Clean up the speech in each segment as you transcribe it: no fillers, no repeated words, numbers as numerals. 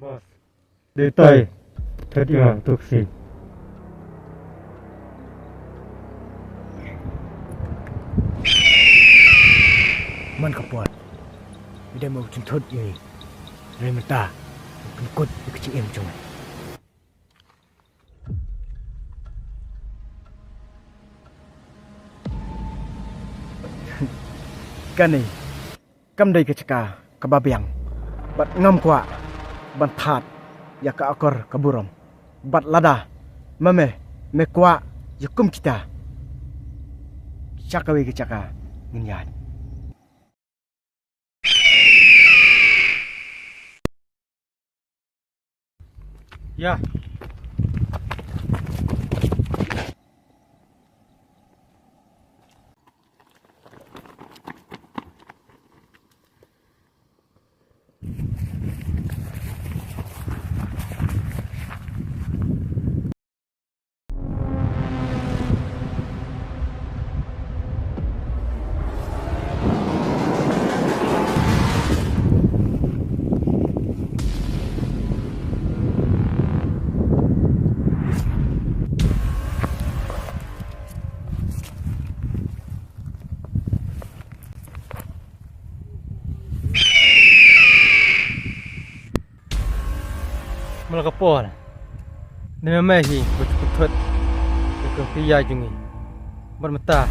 Bos, detai terima tuksi. Man kapuat, tidak mau tuntut ini. Dari mata, pengikut kecil em cuma. Kani, kam dari keceka kebabiang, bat ngam kuat. Bantat ya ka akor kaburam bat lada mame mekwa yakum kita cakawe ke caka nginyan Ya. Malakapon. Namamahi betul-betul ke pia jungi. Bermata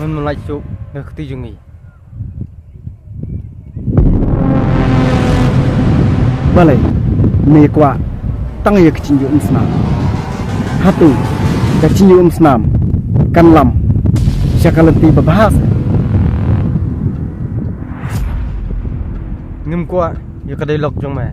mulai cuk ngerti jungi. balai mekwa tang ya kecinju senam hatu kecinju senam kan lam syakalenti babahas Ngim kuat ya kedai lok jong mai.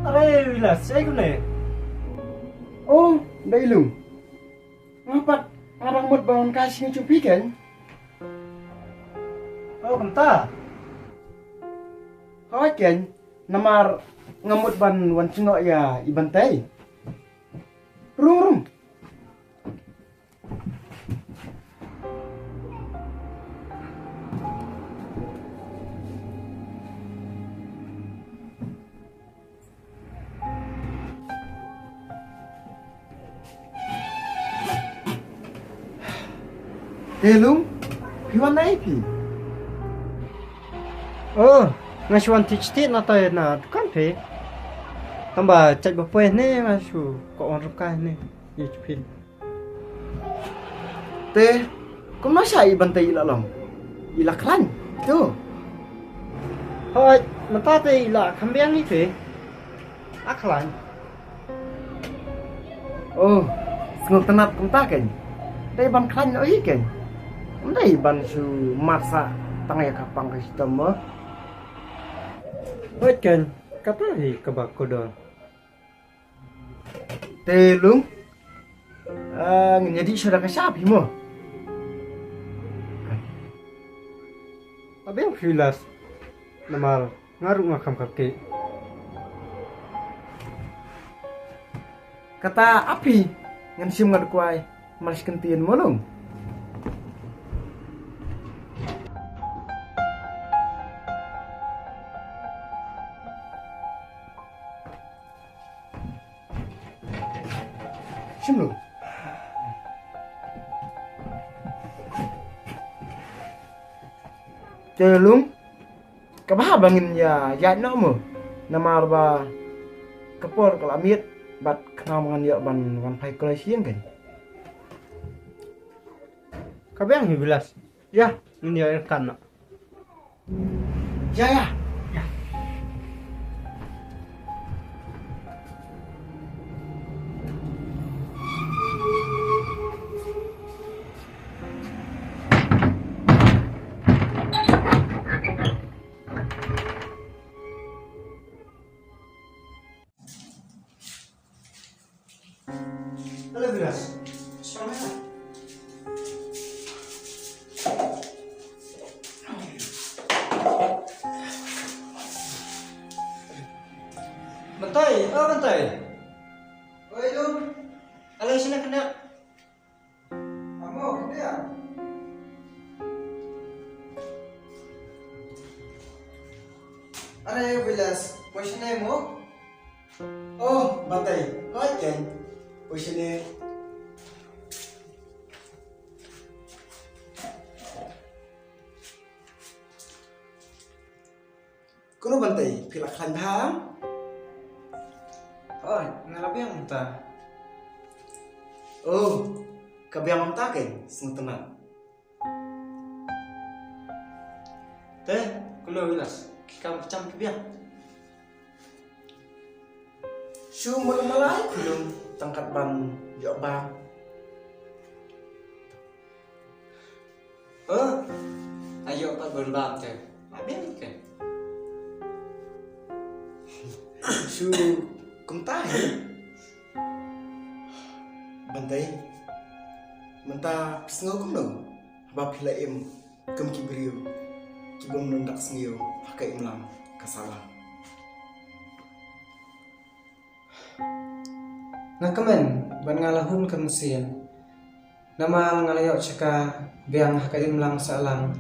Aray, Wilas, saya guna. Oh, Dailung. Ngapat arang mut bangun kasih cupi kan? Oh, kenta. Kau kan namar ngamut ban wan cengok ya ibantai. Rum. Dailung, piwan naik pi. Oh, ngasuan titik na tayo na dukan pe. Tambah cat bapoy ni ngasu kok orang rukai ni. Ipin. Teh, kau masa ibantai ilalong? Ilaklan, tu. Hoi, mata te ila kambiang ni pe. Aklan. Oh, sengok tenat kenta kan? Dari ban klan oi kan? Dari ban su masa tangaya kapang ke situ mah. Hoi kan, kata hi kabak kodol. Telung, jadi sudah ke siapa mo? Abi yang Wilas. Namal ngaruh ngakam kaki. Kata api, ngan sim ngad kuai, malis kentian molong. Simlo. Telung, kabah bangin ya no mo. Namar ba kapor kalamit bat kenal mangan ya ban pai kolasian kan. Kabiang hi Wilas. Ya, ini air kan. Ya. Halo Wilas. Sama. Bentai. Oi lu, Alang sini kena. kamu dia. Are Wilas, question mo? Oh, batay. Kau kan? Question Kuno bantay, pilakhan ha? Oh, ngalabi ang ta. Oh, kabiyang takin, sing tenan. Teh, kulo Wilas. Kikam pecam kebiang. Su malay kulung tangkat ban yok bang. Oh, ayo pat berbab teh. Abiang ikan. Su kumtai. Bantay. Menta pisngo kum dong. Ba pila im kum kibriu. Kibom nundak sengio pakai imlam kasalah. Ngakamen ban ngalahun ke mesin. Nama ngalayok caka biang hakaim lang salang.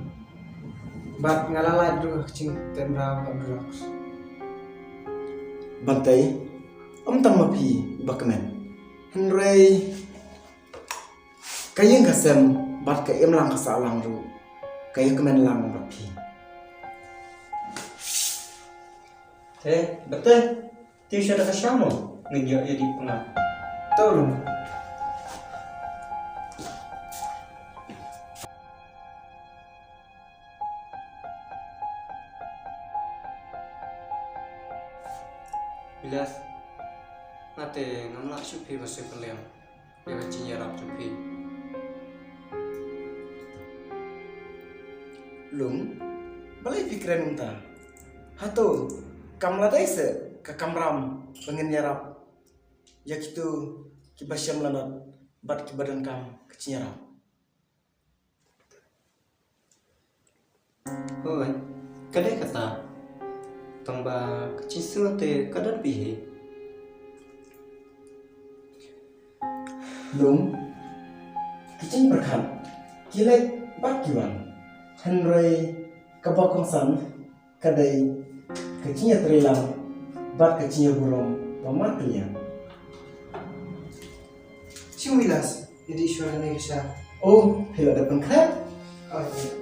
Bat ngalalai dulu cing temra drugs. Bantai, tang mapi bakamen. Henry kayeng kasem bat kaim lang kasalang ru. Kayeng kemen lang mapi. Betul. Tiu syada kasyamo ngejak jadi pengah. Tolong. Bilas ngate ngamlak syupi masih kalian. Dia baca yarap syupi. Lung, balai pikiran unta. Hato, kam ladai se ke kamram pengen nyarap. Ya gitu kibasyam lanat bat kibadan kam kecinyarap. Hoi, kadai kata tamba kecil te kadar bihe. Lung, kicin berkan, kilek bat kiwan. Henry kabakong san kadai kecinya terilang bat kecinya burung pamatunya. Ciumilas, jadi suara Indonesia. Oh, hela depan kan? Oh iya.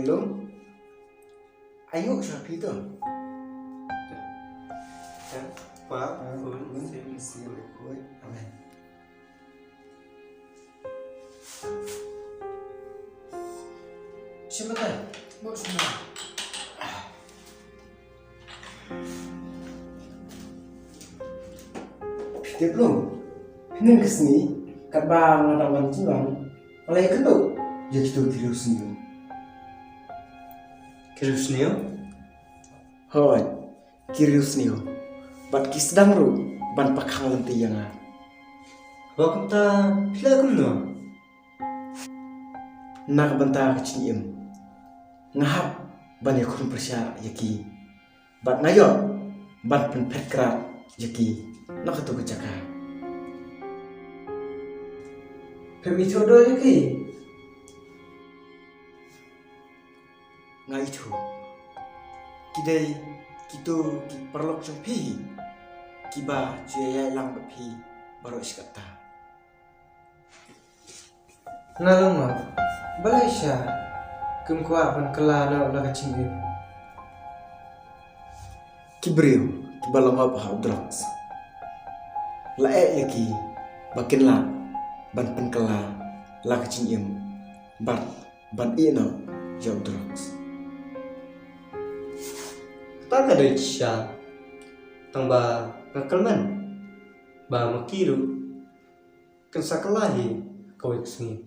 Lung, ayo siapa itu? Pak, Amin. Siapa tu? Bawa semua. Dia belum. Ini kesini, kat bang ada mancing. Oleh kentuk, jadi tu tidur senyum. Kirusnio? Hoi, kirius niyo. Bat kisdang ru, ban pakang lenti yang ah. Waktu ta pila kumno. Nak banta kecil ngahap ban yakun persya yaki. Bat nayon, ban pen pekrat yaki. Nak tu kecaka. Pemitodo lagi. Ngai itu. Kidai kitu ki perlok jumpi. Kiba cuya lang bepi baru iskata. Nalama, balai sya. Kumkuat pan kelana ulah kecingin. Kibriu kibalang apa drugs. Lae yaki bakin la ban penkela la kecingin. Ban ino jauh drugs. Tak ada isya. Tamba kekelman. Ba makiru. Kensakalahi kau iksengi.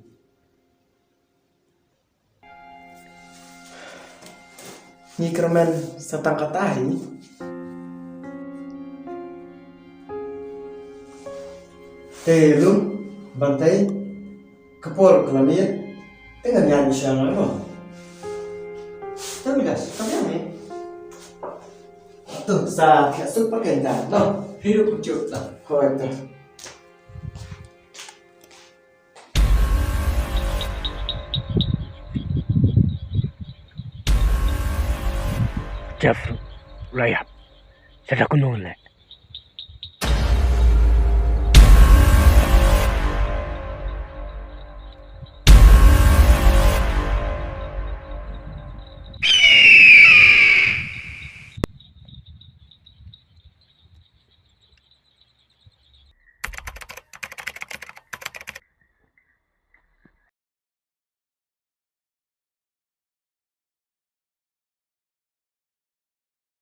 Ni kermen setang katahi. Lung bantai kepol kelamiat dengan nyanyi siang apa? Tamilas, kami Tuh, saat super kenda. no, hidup lucu lah. Hoi tuh. Jeff Rayap, saya kunung le.